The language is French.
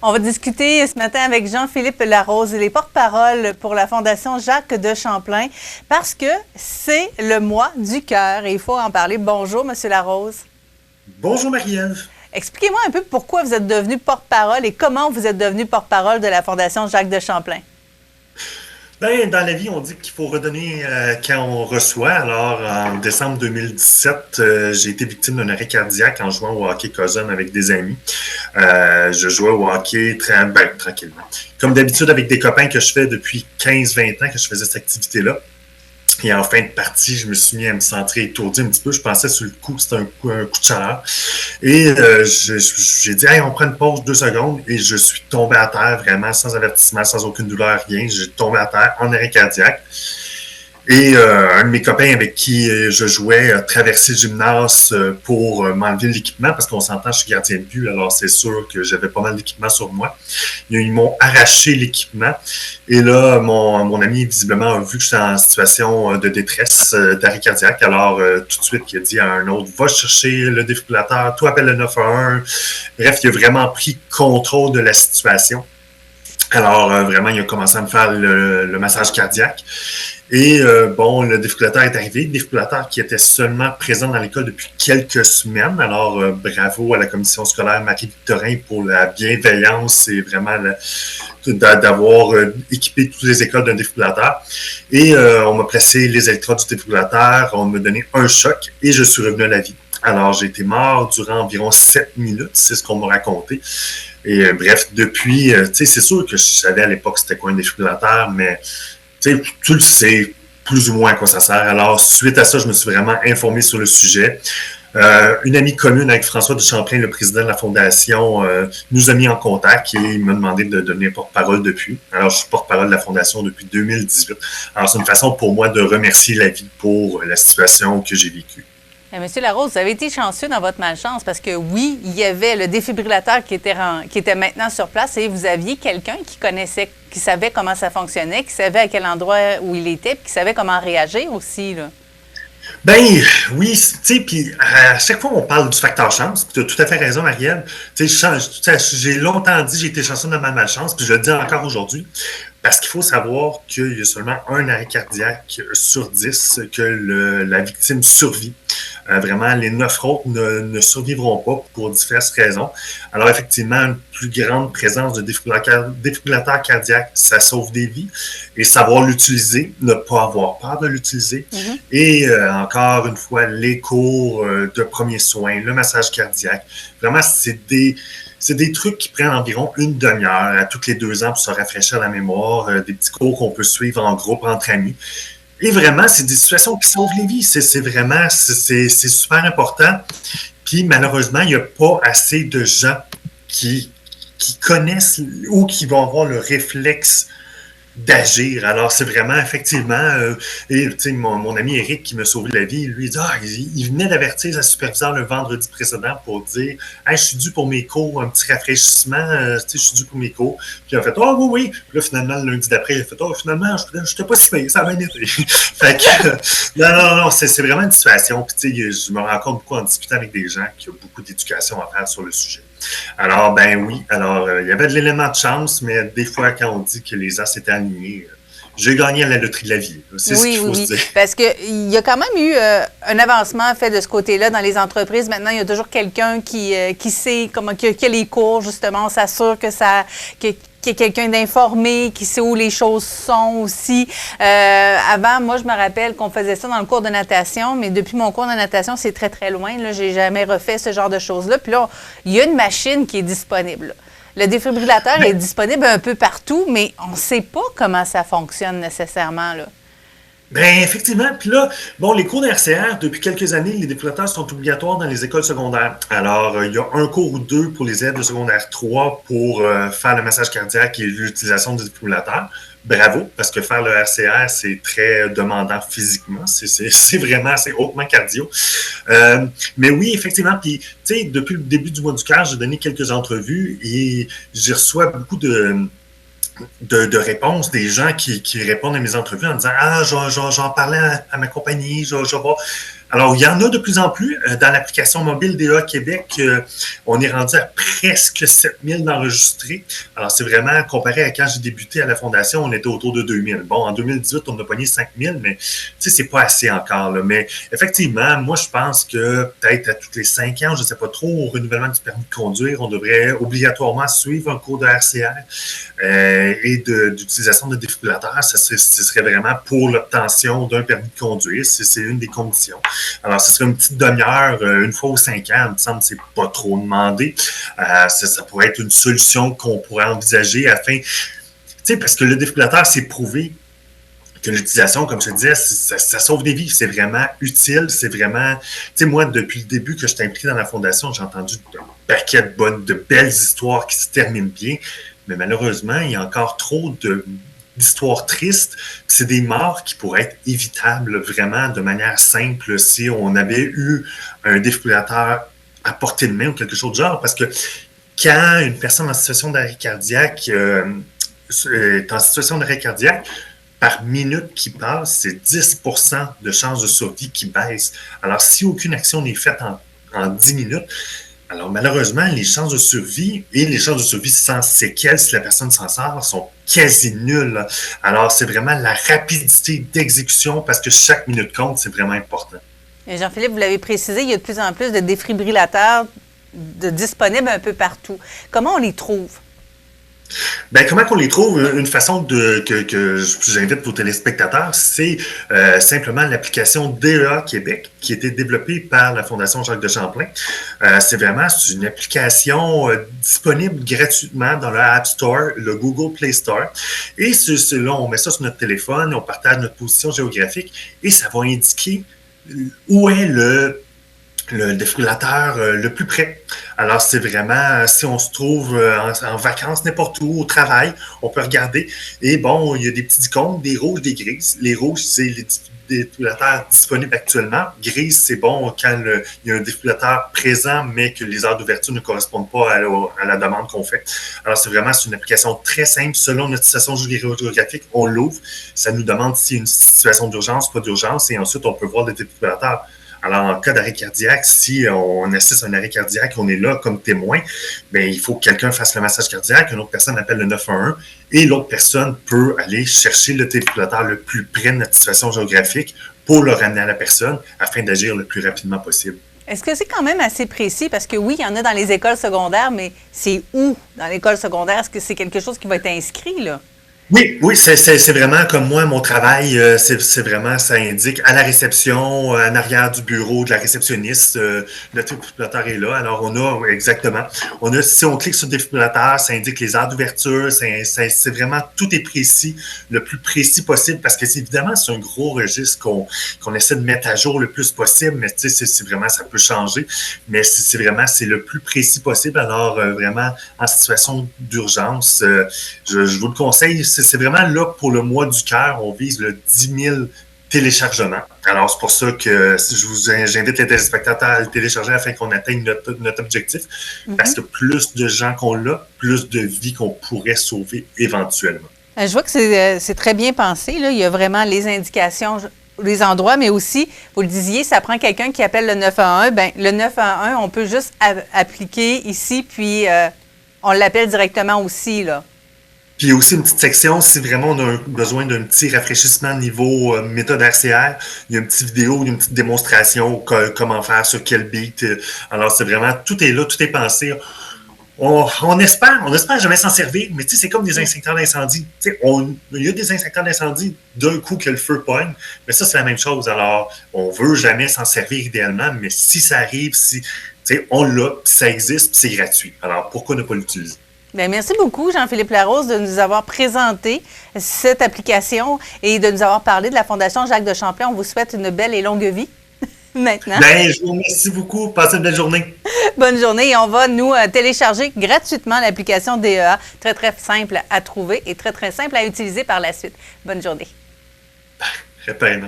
On va discuter ce matin avec Jean-Philippe Larose, il est porte-parole pour la Fondation Jacques de Champlain, parce que c'est le mois du cœur et il faut en parler. Bonjour, Monsieur Larose. Bonjour, Marie-Ève. Expliquez-moi un peu pourquoi vous êtes devenu porte-parole et comment vous êtes devenu porte-parole de la Fondation Jacques de Champlain. Ben, dans la vie, on dit qu'il faut redonner quand on reçoit. Alors, en décembre 2017, j'ai été victime d'un arrêt cardiaque en jouant au hockey cousin avec des amis. Je jouais au hockey tranquillement. Comme d'habitude, avec des copains que je fais depuis 15-20 ans que je faisais cette activité-là. Et en fin de partie, je me suis mis à me sentir étourdi un petit peu. Je pensais sur le coup que c'était un coup de chaleur. Et j'ai dit, hey, on prend une pause 2 secondes. Et je suis tombé à terre vraiment sans avertissement, sans aucune douleur, rien. J'ai tombé à terre en arrêt cardiaque. Et un de mes copains avec qui je jouais a traversé le gymnase pour m'enlever l'équipement parce qu'on s'entend, je suis gardien de but, alors c'est sûr que j'avais pas mal d'équipement sur moi. Ils m'ont arraché l'équipement et là, mon ami visiblement a vu que j'étais en situation de détresse, d'arrêt cardiaque, alors tout de suite il a dit à un autre, va chercher le défibrillateur, toi appelle le 911. Bref, il a vraiment pris contrôle de la situation. Alors, vraiment, il a commencé à me faire le massage cardiaque. Et bon, le défibrillateur est arrivé. Le défibrillateur qui était seulement présent dans l'école depuis quelques semaines. Alors, bravo à la commission scolaire Marie-Victorin pour la bienveillance et vraiment d'avoir équipé toutes les écoles d'un défibrillateur. Et on m'a placé les électrodes du défibrillateur. On m'a donné un choc et je suis revenu à la vie. Alors, j'ai été mort durant environ 7 minutes. C'est ce qu'on m'a raconté. Et bref, depuis, tu sais, c'est sûr que je savais à l'époque c'était quoi un défibrillateur, mais tu sais, tu le sais plus ou moins à quoi ça sert. Alors, suite à ça, je me suis vraiment informé sur le sujet. Une amie commune avec François de Champlain, le président de la Fondation, nous a mis en contact et il m'a demandé de devenir porte-parole depuis. Alors, je suis porte-parole de la Fondation depuis 2018. Alors, c'est une façon pour moi de remercier la vie pour la situation que j'ai vécue. Monsieur Larose, vous avez été chanceux dans votre malchance parce que oui, il y avait le défibrillateur qui était maintenant sur place et vous aviez quelqu'un qui connaissait, qui savait comment ça fonctionnait, qui savait à quel endroit où il était, puis qui savait comment réagir aussi, là. Ben oui, tu sais, puis à chaque fois on parle du facteur chance, puis tu as tout à fait raison, Marielle. Tu sais, j'ai longtemps dit j'ai été chanceux dans ma malchance, puis je le dis encore aujourd'hui, parce qu'il faut savoir qu'il y a seulement un arrêt cardiaque sur 10 que la victime survit. Vraiment, les 9 autres ne survivront pas pour diverses raisons. Alors, effectivement, une plus grande présence de défibrillateur cardiaque, ça sauve des vies. Et savoir l'utiliser, ne pas avoir peur de l'utiliser. Mm-hmm. Et encore une fois, les cours de premiers soins, le massage cardiaque. Vraiment, c'est des trucs qui prennent environ une demi-heure à toutes les 2 ans pour se rafraîchir la mémoire, des petits cours qu'on peut suivre en groupe, entre amis. Et vraiment, c'est des situations qui sauvent les vies. C'est super important. Puis malheureusement, il n'y a pas assez de gens qui connaissent ou qui vont avoir le réflexe d'agir. Alors, c'est vraiment, effectivement, et tu sais, mon ami Eric qui m'a sauvé la vie, lui, il dit, il venait d'avertir sa superviseure le vendredi précédent pour dire, hey, je suis dû pour mes cours, un petit rafraîchissement, tu sais, je suis dû pour mes cours. Puis il a fait, oui, oui. Puis là, finalement, le lundi d'après, il a fait, finalement, je n'étais pas si payé, ça a bien été. Fait que, non, c'est vraiment une situation. Puis tu sais, je me rends compte beaucoup en discutant avec des gens qui ont beaucoup d'éducation à faire sur le sujet. Alors, ben oui, il y avait de l'élément de chance, mais des fois, quand on dit que les as étaient alignés, j'ai gagné à la loterie de la vie. C'est ce qu'il faut se dire. Parce qu'il y a quand même eu un avancement fait de ce côté-là dans les entreprises. Maintenant, il y a toujours quelqu'un qui sait comment, qui a les cours, justement. On s'assure qu'il y a quelqu'un d'informé, qui sait où les choses sont aussi. Avant, moi, je me rappelle qu'on faisait ça dans le cours de natation, mais depuis mon cours de natation, c'est très, très loin. Je n'ai jamais refait ce genre de choses-là. Puis là, il y a une machine qui est disponible, là. Le défibrillateur est disponible un peu partout, mais on ne sait pas comment ça fonctionne nécessairement, là. Bien, effectivement. Puis là, bon, les cours d'RCR, depuis quelques années, les défibrillateurs sont obligatoires dans les écoles secondaires. Alors, il y a un cours ou 2 pour les élèves de secondaire 3 pour faire le massage cardiaque et l'utilisation du défibrillateur. Bravo, parce que faire le RCR, c'est très demandant physiquement. C'est vraiment, c'est hautement cardio. Mais oui, effectivement, puis, tu sais, depuis le début du mois du cœur, j'ai donné quelques entrevues et j'y reçois beaucoup de réponses des gens qui répondent à mes entrevues en disant « Ah, j'en parlais à ma compagnie, je vais voir. » Alors, il y en a de plus en plus. Dans l'application mobile DEA Québec, on est rendu à presque 7000 d'enregistrés. Alors, c'est vraiment, comparé à quand j'ai débuté à la Fondation, on était autour de 2000. Bon, en 2018, on a pogné 5000, mais c'est pas assez encore, là. Mais effectivement, moi, je pense que peut-être à tous les 5 ans, je ne sais pas trop, au renouvellement du permis de conduire, on devrait obligatoirement suivre un cours de RCR et d'utilisation de défibrillateurs. Ce serait vraiment pour l'obtention d'un permis de conduire. C'est une des conditions. Alors, ce serait une petite demi-heure, une fois aux 5 ans, il me semble que c'est pas trop demandé. Ça pourrait être une solution qu'on pourrait envisager afin, parce que le défibrillateur, c'est prouvé que l'utilisation, comme je te disais, ça sauve des vies. C'est vraiment utile. C'est vraiment... moi, depuis le début que je suis impliqué dans la Fondation, j'ai entendu un paquet de belles histoires qui se terminent bien. Mais malheureusement, il y a encore trop d'histoires tristes. C'est des morts qui pourraient être évitables vraiment de manière simple si on avait eu un défibrillateur à portée de main ou quelque chose de genre. Parce que quand une personne en situation d'arrêt cardiaque est en situation d'arrêt cardiaque, par minute qui passe, c'est 10% de chances de survie qui baissent. Alors, si aucune action n'est faite en 10 minutes, alors malheureusement, les chances de survie et les chances de survie sans séquelles, si la personne s'en sort, sont quasi nulles. Alors, c'est vraiment la rapidité d'exécution parce que chaque minute compte, c'est vraiment important. Et Jean-Philippe, vous l'avez précisé, il y a de plus en plus de défibrillateurs disponibles un peu partout. Comment on les trouve? Ben, comment qu'on les trouve? Une façon que j'invite vos téléspectateurs, c'est simplement l'application DEA Québec, qui a été développée par la Fondation Jacques de Champlain. C'est une application disponible gratuitement dans le App Store, le Google Play Store. Et là, on met ça sur notre téléphone, on partage notre position géographique et ça va indiquer où est le défibrillateur le plus près. Alors, c'est vraiment, si on se trouve en vacances, n'importe où, au travail, on peut regarder. Et bon, il y a des petits icônes, des rouges, des grises. Les rouges, c'est les défibrillateurs disponibles actuellement. Grise, c'est bon quand il y a un défibrillateur présent, mais que les heures d'ouverture ne correspondent pas à la demande qu'on fait. Alors, c'est une application très simple. Selon notre situation géographique, on l'ouvre. Ça nous demande s'il y a une situation d'urgence, pas d'urgence, et ensuite, on peut voir le défibrillateur. Alors, en cas d'arrêt cardiaque, si on assiste à un arrêt cardiaque, on est là comme témoin, bien, il faut que quelqu'un fasse le massage cardiaque, une autre personne appelle le 911 et l'autre personne peut aller chercher le défibrillateur le plus près de notre situation géographique pour le ramener à la personne afin d'agir le plus rapidement possible. Est-ce que c'est quand même assez précis? Parce que oui, il y en a dans les écoles secondaires, mais c'est où dans l'école secondaire? Est-ce que c'est quelque chose qui va être inscrit, là? Oui, c'est vraiment comme moi, mon travail, c'est vraiment, ça indique à la réception, en arrière du bureau de la réceptionniste, le défibrillateur est là. Alors, si on clique sur le défibrillateur, ça indique les heures d'ouverture, c'est vraiment, tout est précis, le plus précis possible, parce que évidemment, c'est un gros registre qu'on essaie de mettre à jour le plus possible, mais tu sais, c'est vraiment, ça peut changer, mais c'est le plus précis possible. Alors, vraiment, en situation d'urgence, je vous le conseille. C'est vraiment là pour le mois du cœur, on vise le 10 000 téléchargements. Alors, c'est pour ça que j'invite les téléspectateurs à le télécharger afin qu'on atteigne notre objectif. Parce que plus de gens qu'on l'a, plus de vies qu'on pourrait sauver éventuellement. Je vois que c'est très bien pensé, là. Il y a vraiment les indications, les endroits, mais aussi, vous le disiez, ça prend quelqu'un qui appelle le 911. Bien, le 911, on peut juste appliquer ici, puis on l'appelle directement aussi, là. Puis il y a aussi une petite section, si vraiment on a besoin d'un petit rafraîchissement niveau méthode RCR, il y a une petite vidéo, une petite démonstration, comment faire, sur quel beat. Alors c'est vraiment, tout est là, tout est pensé. On espère jamais s'en servir, mais tu sais, c'est comme des instincteurs d'incendie. Tu sais, il y a des instincteurs d'incendie d'un coup que le feu pogne, mais ça c'est la même chose. Alors, on veut jamais s'en servir idéalement, mais si ça arrive, tu sais, on l'a, ça existe, puis c'est gratuit. Alors, pourquoi ne pas l'utiliser? Bien, merci beaucoup, Jean-Philippe Larose, de nous avoir présenté cette application et de nous avoir parlé de la Fondation Jacques de Champlain. On vous souhaite une belle et longue vie maintenant. Bien, je vous remercie beaucoup. Passez une belle journée. Bonne journée. Et on va nous télécharger gratuitement l'application DEA. Très, très simple à trouver et très, très simple à utiliser par la suite. Bonne journée. Répète.